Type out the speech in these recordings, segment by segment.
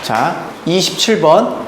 자, 27번.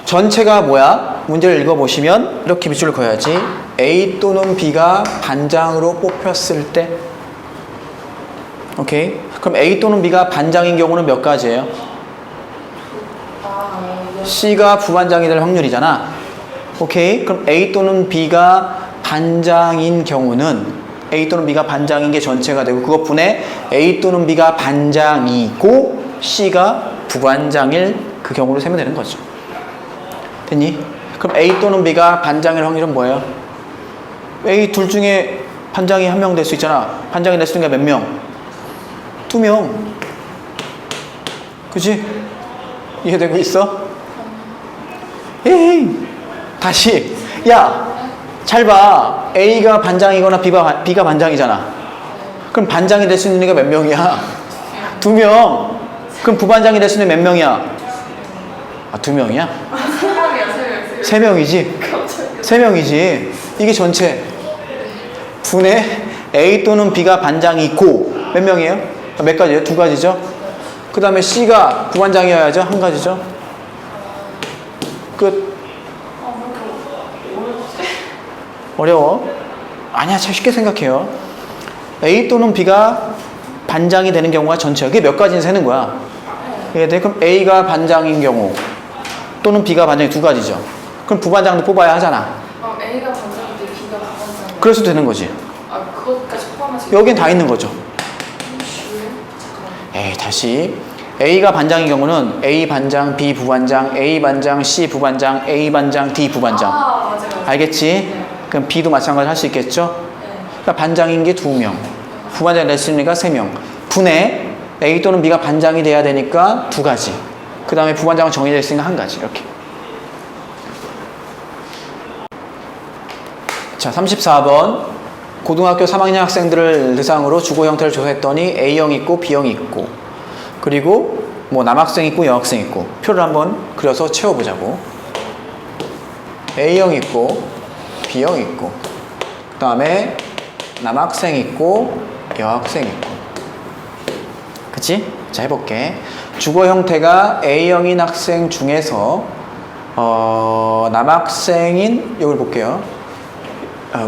전체가 뭐야? 문제를 읽어보시면 이렇게 밑줄을 그어야지. A 또는 B가 반장으로 뽑혔을 때. 오케이? 그럼 A 또는 B가 반장인 경우는 몇 가지예요? C가 부반장이 될 확률이잖아. 오케이? 그럼 A 또는 B가 반장인 경우는 A 또는 B가 반장인 게 전체가 되고 그것분에 A 또는 B가 반장이고 C가 부반장일 그 경우로 세면 되는 거죠. 됐니? 그럼 A 또는 B가 반장일 확률은 뭐예요? A 둘 중에 반장이 한 명 될 수 있잖아. 반장이 될 수 있는 게 몇 명? 2명. 그치? 이해되고 있어? 에이, 다시. 야, 잘 봐. A가 반장이거나 B가 반장이잖아. 그럼 반장이 될 수 있는 애가 몇 명이야? 2명. 그럼 부반장이 될 수 있는 몇 명이야? 아, 2명이야? 3명이지? 3명이지. 이게 전체. 분의 A 또는 B가 반장이 있고 몇 명이에요? 몇 가지예요? 2가지죠? 그 다음에 C가 부반장이어야죠? 1가지죠? 끝. 어려워? 아니야, 참 쉽게 생각해요. A 또는 B가 반장이 되는 경우가 전체야. 그게 몇 가지는 세는 거야. 이해돼? 그럼 A가 반장인 경우 또는 B가 반장이 2가지죠. 그럼 부반장도 뽑아야 하잖아. A가 반장인데 B가 부반장. 그래서 되는 거지. 아, 그것까지 포함하시. 여긴 다 있는 거죠. 에이, 다시. A가 반장인 경우는 A 반장, B 부반장, A 반장, C 부반장, A 반장, D 부반장. 맞아요. 알겠지? 네. 그럼 B도 마찬가지로 할 수 있겠죠? 네. 그러니까 반장인 게 2명, 부반장이 될 수 있는 게 3명. 분에 A 또는 B가 반장이 돼야 되니까 2가지. 그 다음에 부반장은 정해져 있으니까 1가지. 이렇게. 자, 34번. 고등학교 3학년 학생들을 대상으로 주거 형태를 조사했더니 A형 있고 B형 있고 그리고 뭐 남학생 있고 여학생 있고 표를 한번 그려서 채워보자고. A형 있고 B형 있고 그 다음에 남학생 있고 여학생 있고. 그치? 자, 해볼게. 주거 형태가 A형인 학생 중에서 남학생인 이걸 볼게요.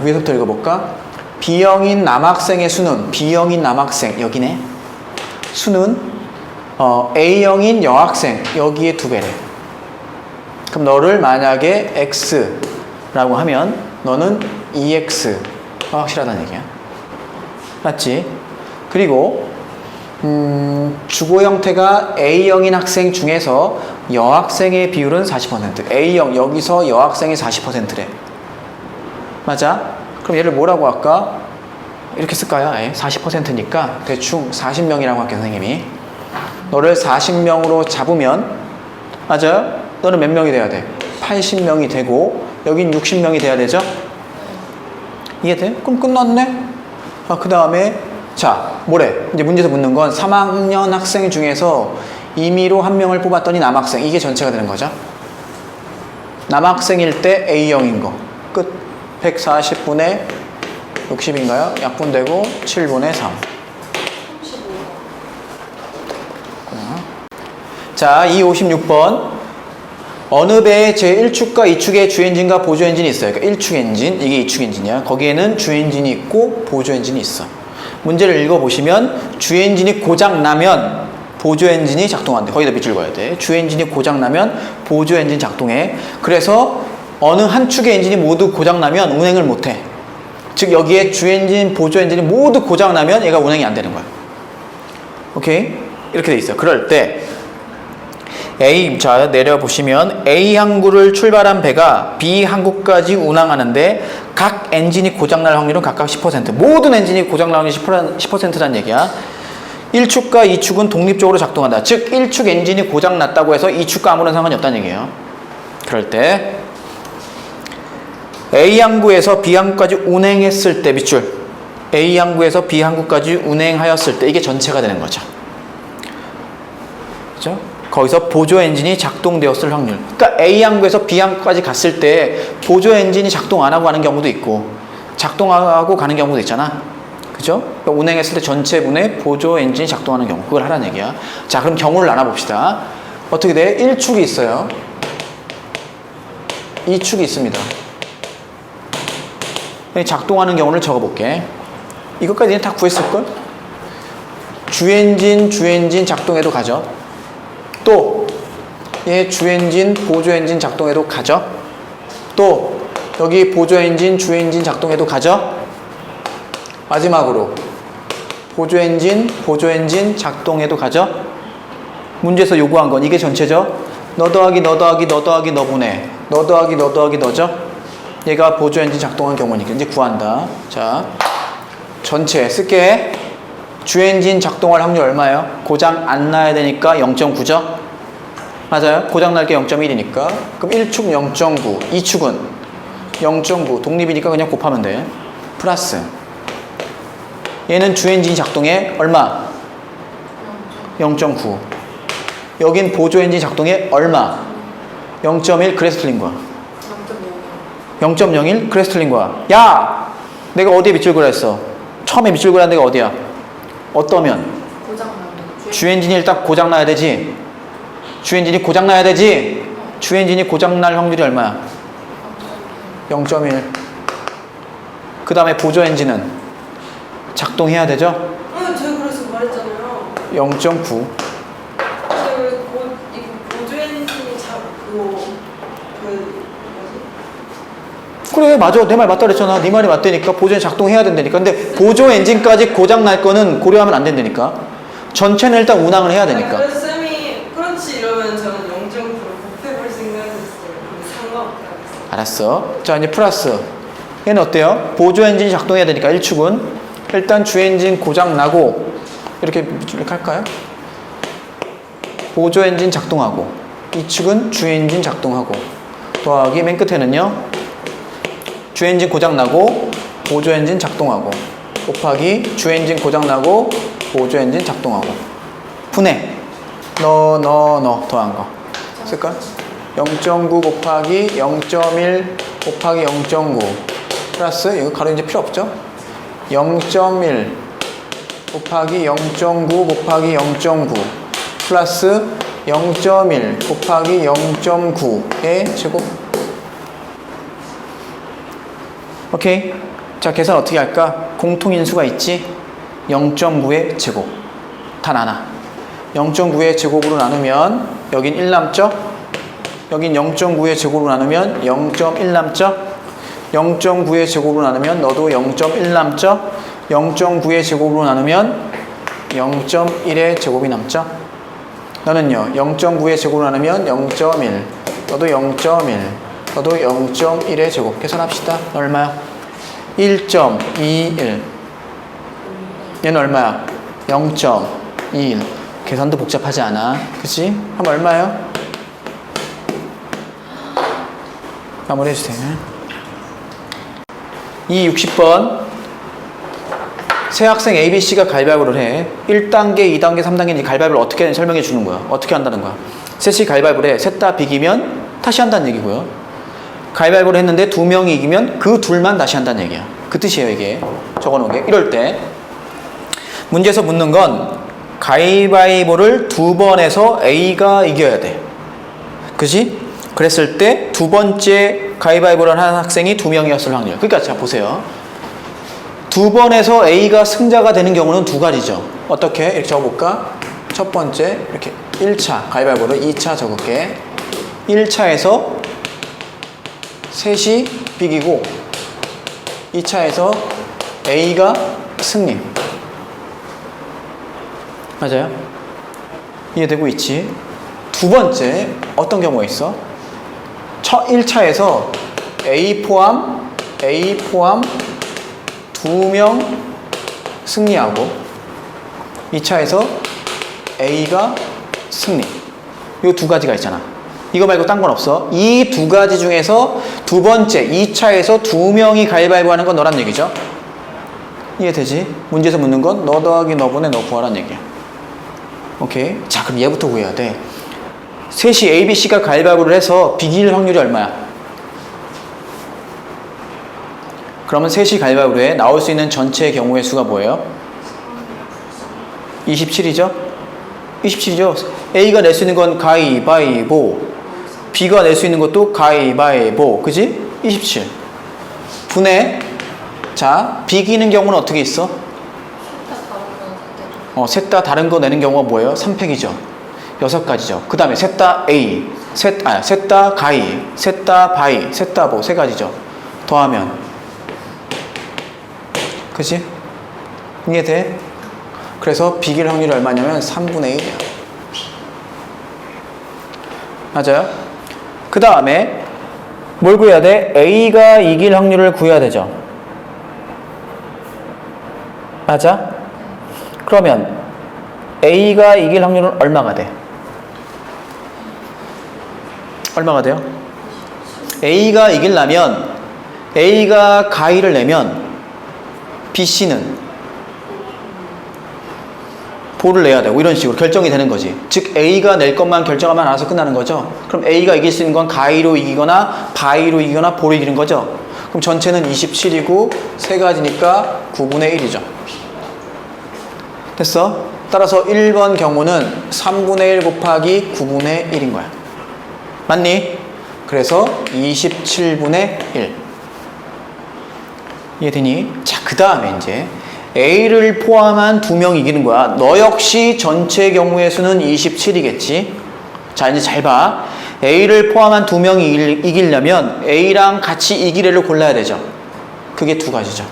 위에서부터 읽어볼까? B형인 남학생의 수는 B형인 남학생 여기네. 수는 A형인 여학생 여기에 2배래. 그럼 너를 만약에 X라고 하면 너는 2X가 확실하다는 얘기야. 맞지? 그리고 주거 형태가 A형인 학생 중에서 여학생의 비율은 40%. A형 여기서 여학생이 40%래. 맞아? 그럼 얘를 뭐라고 할까? 이렇게 쓸까요? 40%니까 대충 40명이라고 할게요, 선생님이. 너를 40명으로 잡으면 맞아요? 너는 몇 명이 돼야 돼? 80명이 되고 여긴 60명이 돼야 되죠? 이해돼? 그럼 끝났네? 그 다음에 자, 뭐래? 이제 문제에서 묻는 건 3학년 학생 중에서 임의로 1명을 뽑았더니 남학생. 이게 전체가 되는 거죠. 남학생일 때 A형인 거. 끝. 140분의 60인가요? 약분되고 7분의 3. 자, 이 56번. 어느 배에 제1축과 2축에 주엔진과 보조엔진이 있어요. 그러니까 1축 엔진, 이게 2축 엔진이야. 거기에는 주엔진이 있고 보조엔진이 있어. 문제를 읽어보시면 주엔진이 고장나면 보조엔진이 작동한대. 거기다 밑줄 그어야 돼. 주엔진이 고장나면 보조엔진 작동해. 그래서 어느 한 축의 엔진이 모두 고장나면 운행을 못해. 즉 여기에 주엔진, 보조엔진이 모두 고장나면 얘가 운행이 안 되는 거야. 오케이? 이렇게 돼 있어. 그럴 때 A, 자 내려보시면 A 항구를 출발한 배가 B 항구까지 운항하는데 각 엔진이 고장날 확률은 각각 10%. 모든 엔진이 고장날 확률이 10%라는 얘기야. 1축과 2축은 독립적으로 작동한다. 즉 1축 엔진이 고장났다고 해서 2축과 아무런 상관이 없다는 얘기예요. 그럴 때 A 항구에서 B 항구까지 운행했을 때 밑줄 A 항구에서 B 항구까지 운행하였을 때 이게 전체가 되는 거죠. 그죠? 거기서 보조 엔진이 작동되었을 확률. 그러니까 A 항구에서 B 항구까지 갔을 때 보조 엔진이 작동 안 하고 가는 경우도 있고 작동하고 가는 경우도 있잖아. 그죠? 그러니까 운행했을 때 전체 분의 보조 엔진이 작동하는 경우. 그걸 하라는 얘기야. 자, 그럼 경우를 나눠봅시다. 어떻게 돼? 1축이 있어요. 2축이 있습니다. 작동하는 경우를 적어볼게. 이것까지는 다 구했을걸? 주엔진 작동해도 가죠. 또 얘 주엔진, 보조엔진 작동해도 가죠. 또 여기 보조엔진, 주엔진 작동해도 가죠. 마지막으로 보조엔진 작동해도 가죠. 문제에서 요구한 건 이게 전체죠. 너 더하기 너 더하기 너 더하기 너분해 너 더하기 너 더하기 너죠. 얘가 보조엔진 작동한 경우니까 이제 구한다. 자, 전체 쓸게. 주엔진 작동할 확률 얼마예요? 고장 안 나야 되니까 0.9죠? 맞아요. 고장 날 게 0.1이니까. 그럼 1축 0.9, 2축은 0.9, 독립이니까 그냥 곱하면 돼. 플러스 얘는 주엔진 작동에 얼마? 0.9. 여긴 보조엔진 작동에 얼마? 0.1. 그래서 틀린 거야. 0.01. 그래서 틀린 거야. 야! 내가 어디에 밑줄 그라 했어? 처음에 밑줄 그란 데가 어디야? 어떠면? 주엔진이 일단 고장 나야 되지. 주엔진이 고장 나야 되지. 주엔진이 고장 날 확률이 얼마야? 0.1. 그 다음에 보조엔진은 작동해야 되죠? 제가 그래서 말했잖아요. 0.9. 그래, 맞아. 내 말 맞다 그랬잖아. 네 말이 맞다니까. 보조 엔진 작동해야 된다니까. 근데 보조 엔진까지 고장 날 거는 고려하면 안 된다니까. 전체는 일단 운항을 해야 되니까. 그래서 쌤이 그렇지 이러면 저는 0.9로 곱해볼 생각했어요. 근데 상관없다고 했어요. 알았어. 자, 이제 플러스. 얘는 어때요? 보조 엔진이 작동해야 되니까 1축은 일단 주 엔진 고장 나고 이렇게 할까요? 보조 엔진 작동하고 2축은 주 엔진 작동하고 더하기 맨 끝에는요. 주 엔진 고장 나고 보조 엔진 작동하고 곱하기 주 엔진 고장 나고 보조 엔진 작동하고 분해 너 더한 거 쓸까? 0.9 곱하기 0.1 곱하기 0.9 플러스 이거 가로 이제 필요 없죠? 0.1 곱하기 0.9 곱하기 0.9 플러스 0.1 곱하기 0.9의 제곱. 오케이. 자, 계산 어떻게 할까? 공통인수가 있지? 0.9의 제곱. 다 나눠. 0.9의 제곱으로 나누면 여긴 1 남죠? 여긴 0.9의 제곱으로 나누면 0.1 남죠? 0.9의 제곱으로 나누면 너도 0.1 남죠? 0.9의 제곱으로 나누면 0.1의 제곱이 남죠? 너는요, 0.9의 제곱으로 나누면 0.1, 너도 0.1, 너도 0.1의 제곱. 계산합시다. 얼마야? 1.21. 얘는 얼마야? 0.21. 계산도 복잡하지 않아. 그치? 하면 얼마예요? 마무리 해주세요. 이 60번. 새 학생 ABC가 가위바위보를 해. 1단계, 2단계, 3단계인지 가위바위보를 어떻게 하는지 설명해 주는 거야. 어떻게 한다는 거야. 셋이 가위바위보를 해. 셋 다 비기면 다시 한다는 얘기고요. 가위바위보를 했는데 2명이 이기면 그 둘만 다시 한다는 얘기야. 그 뜻이에요, 이게. 적어 놓은 게. 이럴 때 문제에서 묻는 건 가위바위보를 2번 해서 A가 이겨야 돼. 그지? 그랬을 때 두 번째 가위바위보를 하는 학생이 2명이었을 확률. 그러니까 자 보세요. 2번 해서 A가 승자가 되는 경우는 두 가지죠. 어떻게? 이렇게 적어볼까? 첫 번째 이렇게 1차 가위바위보를 2차 적을게. 1차에서 셋이 비기고 2차에서 A가 승리. 맞아요? 이해되고 있지? 두 번째 어떤 경우가 있어? 1차에서 A 포함 2명 승리하고 2차에서 A가 승리. 이 두 가지가 있잖아. 이거 말고 딴 건 없어. 이 두 가지 중에서 두 번째 2차에서 2명이 가위바위보 하는 건 너란 얘기죠. 이해되지? 문제에서 묻는 건 너 더하기 너분의 너 구하란 얘기야. 오케이. 자, 그럼 얘부터 구해야 돼. 셋이 A, B, C가 가위바위보를 해서 비길 확률이 얼마야? 그러면 셋이 가위바위보를 해. 나올 수 있는 전체 경우의 수가 뭐예요? 27이죠? 27이죠. A가 낼 수 있는 건 가위바위보. B가 낼 수 있는 것도 가위바위보. 그지? 27. 분해. 자, 비기는 경우는 어떻게 있어? 셋 다 다른 거 내는 경우가 뭐예요? 3팩이죠. 6가지죠. 그 다음에 셋 다 A, 셋 다 가위, 셋 다 바위, 셋 다 보, 3가지죠. 더하면. 그치? 이해돼? 그래서 비길 확률이 얼마냐면 3분의 1이야. 맞아요? 그 다음에 뭘 구해야 돼? A가 이길 확률을 구해야 되죠. 맞아? 그러면 A가 이길 확률은 얼마가 돼? 얼마가 돼요? A가 이기려면 A가 가위를 내면 BC는 보를 내야 되고 이런 식으로 결정이 되는 거지. 즉 A가 낼 것만 결정하면 알아서 끝나는 거죠. 그럼 A가 이길 수 있는 건 가위로 이기거나 바위로 이기거나 보로 이기는 거죠. 그럼 전체는 27이고 3가지니까 9분의 1이죠. 됐어? 따라서 1번 경우는 3분의 1 곱하기 9분의 1인 거야. 맞니? 그래서 27분의 1. 이해되니? 자, 그 다음에 이제 A를 포함한 2명 이기는 거야. 너 역시 전체 경우의 수는 27이겠지. 자, 이제 잘 봐. A를 포함한 2명이 이기려면 A랑 같이 이길 애를 골라야 되죠. 그게 2가지죠.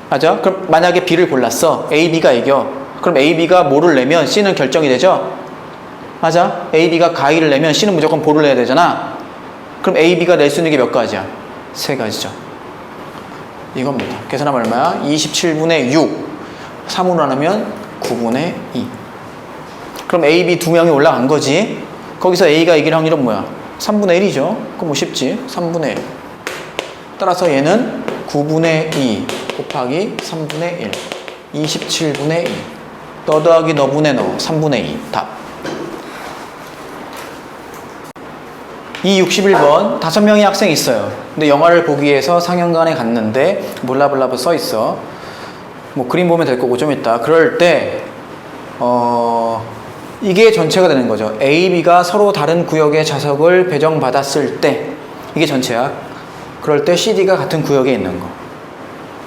맞아? 그럼 만약에 B를 골랐어. A, B가 이겨. 그럼 A, B가 뭐를 내면 C는 결정이 되죠? 맞아? A, B가 가위를 내면 C는 무조건 보를 내야 되잖아. 그럼 A, B가 낼 수 있는 게 몇 가지야? 3가지죠. 이겁니다. 계산하면 얼마야? 27분의 6. 3으로 나누면 9분의 2. 그럼 A, B 2명이 올라간 거지. 거기서 A가 이길 확률은 뭐야? 3분의 1이죠. 그럼 뭐 쉽지? 3분의 1. 따라서 얘는 9분의 2 곱하기 3분의 1. 27분의 2. 너 더하기 너분의 너. 3분의 2. 답. 이 61번 5명의 학생이 있어요. 근데 영화를 보기 위해서 상영관에 갔는데 몰라블라블 써 있어. 뭐 그림 보면 될 거고 좀 있다. 그럴 때 이게 전체가 되는 거죠. A, B가 서로 다른 구역의 좌석을 배정받았을 때 이게 전체야. 그럴 때 CD가 같은 구역에 있는 거.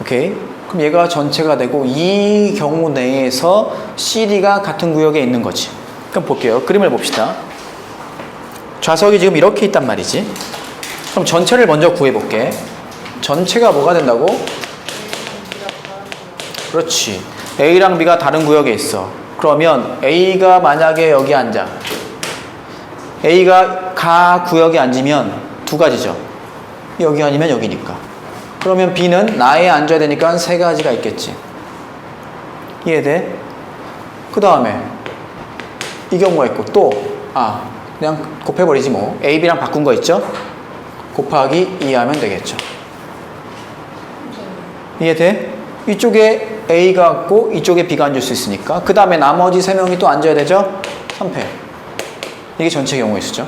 오케이? 그럼 얘가 전체가 되고 이 경우 내에서 CD가 같은 구역에 있는 거지. 그럼 볼게요. 그림을 봅시다. 좌석이 지금 이렇게 있단 말이지. 그럼 전체를 먼저 구해볼게. 전체가 뭐가 된다고? 그렇지. A랑 B가 다른 구역에 있어. 그러면 A가 만약에 여기 앉아. A가 가 구역에 앉으면 2가지죠. 여기 아니면 여기니까. 그러면 B는 나에 앉아야 되니까 3가지가 있겠지. 이해돼? 그 다음에 이 경우가 있고 또 그냥 곱해버리지 뭐. A, B랑 바꾼 거 있죠? 곱하기 2 하면 되겠죠. 이해돼? 이쪽에 A가 앉고 이쪽에 B가 앉을 수 있으니까 그 다음에 나머지 3명이 또 앉아야 되죠? 3패. 이게 전체 경우의 수죠.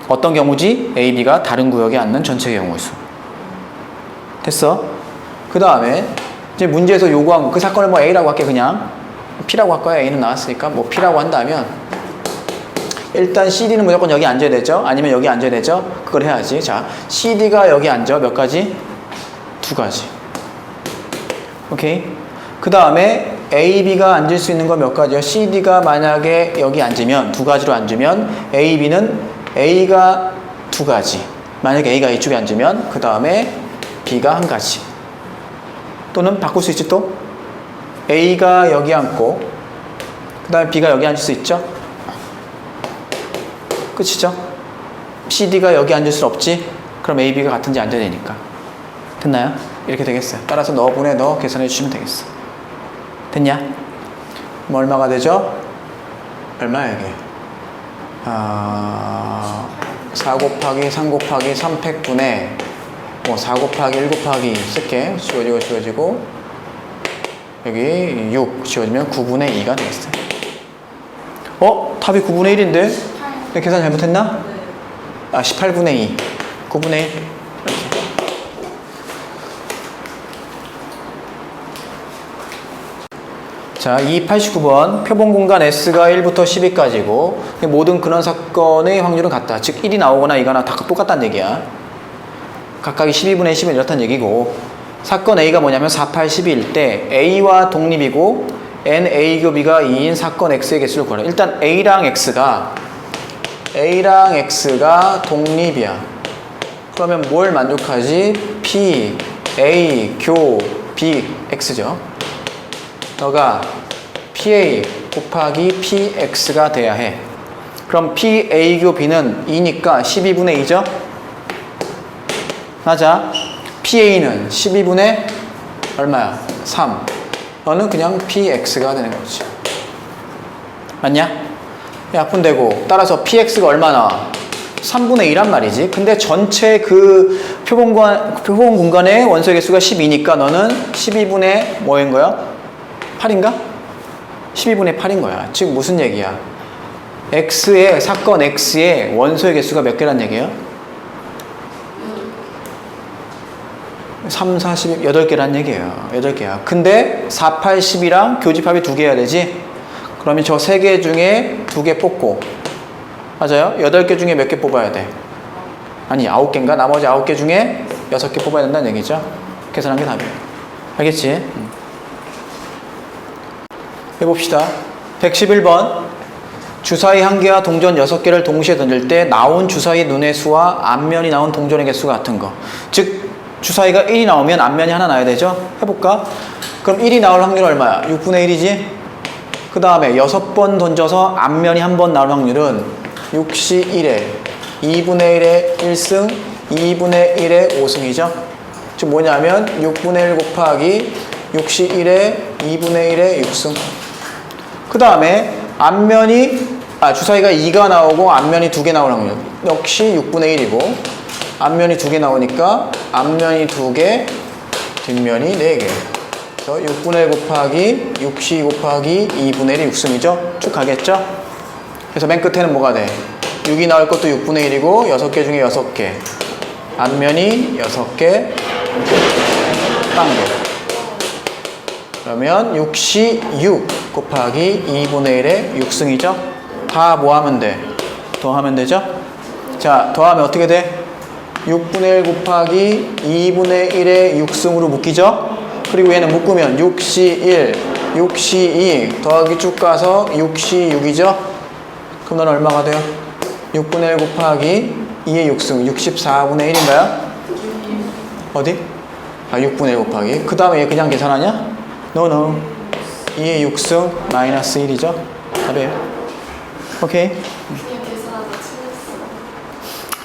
어떤 경우지? A, B가 다른 구역에 앉는 전체 경우의 수. 됐어? 그 다음에 이제 문제에서 요구한 거, 그 사건을 뭐 A라고 할게. 그냥 P라고 할 거야. A는 나왔으니까 뭐 P라고 한다면 일단 CD는 무조건 여기 앉아야 되죠? 아니면 여기 앉아야 되죠? 그걸 해야지. 자, CD가 여기 앉아. 몇 가지? 2가지. 오케이? 그 다음에 A, B가 앉을 수 있는 건 몇 가지요? CD가 만약에 여기 앉으면 2가지로 앉으면 A, B는 A가 2가지. 만약에 A가 이쪽에 앉으면 그 다음에 B가 1가지. 또는 바꿀 수 있지 또? A가 여기 앉고 그 다음에 B가 여기 앉을 수 있죠? 끝이죠? CD가 여기 앉을 수 없지? 그럼 A, B가 같은지 앉아야 되니까. 됐나요? 이렇게 되겠어요. 따라서 너분의 너 계산해 주시면 되겠어. 됐냐? 그럼 얼마가 되죠? 얼마야 이게? 4 곱하기 3 곱하기 3팩분의 4 곱하기 1 곱하기 쓸게. 지워지고 여기 6 지워지면 9분의 2가 되겠어요. 답이 9분의 1인데? 계산 잘못했나? 18분의 2 9분의 1 이렇게. 자, 289번 표본 공간 S가 1부터 10위까지고 모든 근원 사건의 확률은 같다. 즉 1이 나오거나 이거나 다 똑같다는 얘기야. 각각이 12분의 10은 이렇다는 얘기고 사건 A가 뭐냐면 4, 8, 12일 때 A와 독립이고 NA 교 B가 2인 사건 X의 개수를 구하라. 일단 A랑 X가 독립이야. 그러면 뭘 만족하지? P, A, 교, B, X죠. 너가 PA 곱하기 PX가 돼야 해. 그럼 PA 교 B는 2니까 12분의 2죠? 맞아. PA는 12분의 얼마야? 3. 너는 그냥 PX가 되는 거지. 맞냐? 약분되고 따라서 PX가 얼마나? 3분의 2란 말이지. 근데 전체 그 표본 공간의 원소의 개수가 12니까 너는 12분의 뭐인 거야? 8인가? 12분의 8인 거야. 즉 무슨 얘기야? 사건 X의 원소의 개수가 몇 개란 얘기예요? 3, 4, 12, 8개란 얘기예요. 8개야. 근데 4, 8, 10이랑 교집합이 2개 해야 되지? 그러면 저 3개 중에 2개 뽑고 맞아요? 8개 중에 몇 개 뽑아야 돼? 아니 9개인가? 나머지 9개 중에 6개 뽑아야 된다는 얘기죠? 계산한 게 답이에요. 알겠지? 해봅시다. 111번 주사위 1개와 동전 6개를 동시에 던질 때 나온 주사위 눈의 수와 앞면이 나온 동전의 개수가 같은 거. 즉 주사위가 1이 나오면 앞면이 하나 나야 되죠? 해볼까? 그럼 1이 나올 확률 얼마야? 6분의 1이지? 그 다음에 6번 던져서 앞면이 한 번 나올 확률은 6시 1에 2분의 1의 1승 2분의 1의 5승이죠? 즉 뭐냐면 6분의 1 곱하기 6시 1에 2분의 1의 6승. 그 다음에 주사위가 2가 나오고 앞면이 2개 나올 확률 역시 6분의 1이고 앞면이 2개 나오니까 앞면이 2개 뒷면이 4개. 그래서 6분의 1 곱하기 6시 곱하기 2분의 1이 6승이죠? 쭉 가겠죠? 그래서 맨 끝에는 뭐가 돼? 6이 나올 것도 6분의 1이고 6개 중에 6개 앞면이 6개 딴 개. 그러면 6시 6 곱하기 2분의 1의 6승이죠? 다 뭐 하면 돼? 더하면 되죠? 자, 더하면 어떻게 돼? 6분의 1 곱하기 2분의 1의 6승으로 묶이죠? 그리고 얘는 묶으면 6시 1, 6시 2 더하기 쭉 가서 6시 6이죠? 그럼 넌 얼마가 돼요? 6분의 1 곱하기 2의 6승 64분의 1인가요? 어디? 6분의 1 곱하기 그 다음에 얘 그냥 계산하냐? No. 2의 6승 마이너스 1이죠? 답이에요. 오케이?